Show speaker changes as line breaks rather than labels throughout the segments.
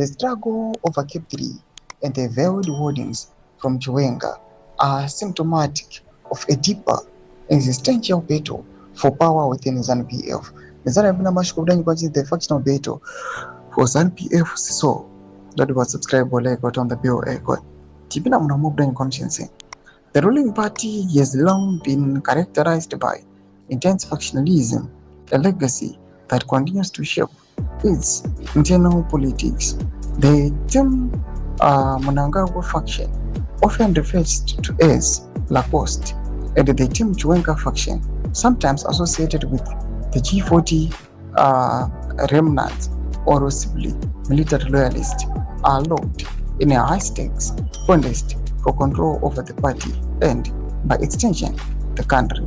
The struggle over Cape 3 and the veiled warnings from Chiwenga are symptomatic of a deeper existential battle for power within ZANU-PF. The factional battle for ZANU-PF so that was subscribe or like on the bill icon. The ruling party has long been characterized by intense factionalism, a legacy that continues to shape its internal politics. The term mnangagwa faction, often referred to as Lacoste, and the term Chiwenga faction, sometimes associated with the G40 remnants or possibly military loyalists, are locked in a high-stakes contest for control over the party and, by extension, the country.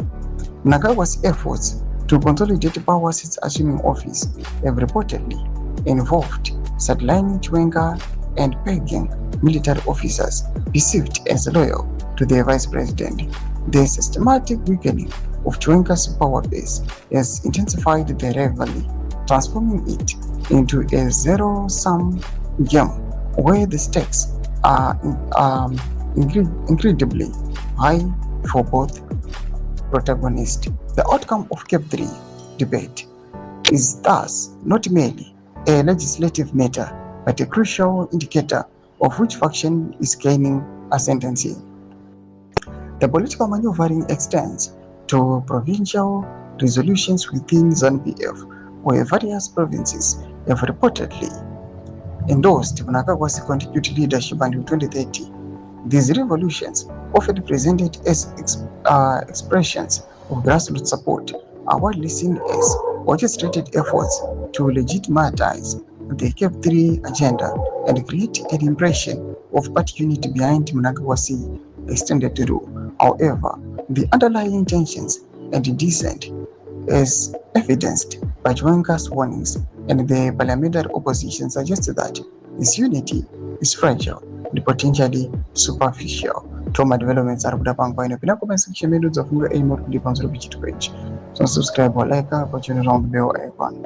Mnangagwa's efforts to consolidate power since assuming office have reportedly involved sidelining Chiwenga and pegging military officers perceived as loyal to their vice president. The systematic weakening of Chiwenga's power base has intensified the rivalry, transforming it into a zero-sum game where the stakes are incredibly high for both protagonists. The outcome of Cape 3 debate is thus not merely a legislative matter, but a crucial indicator of which faction is gaining ascendancy. The political maneuvering extends to provincial resolutions within ZANU-PF, where various provinces have reportedly endorsed Mnangagwa's continued leadership until 2030. These revolutions, often presented as expressions of grassroots support, are widely seen as orchestrated efforts to legitimize the Cape 3 agenda and create an impression of party unity behind Mnangagwa's extended rule. However, the underlying tensions and dissent, as evidenced by Chiwenga's warnings and the parliamentary opposition, suggest that this unity is fragile and potentially superficial. Trauma developments are put in comment section menus of a more page. So subscribe or like, opportunity on the bell icon.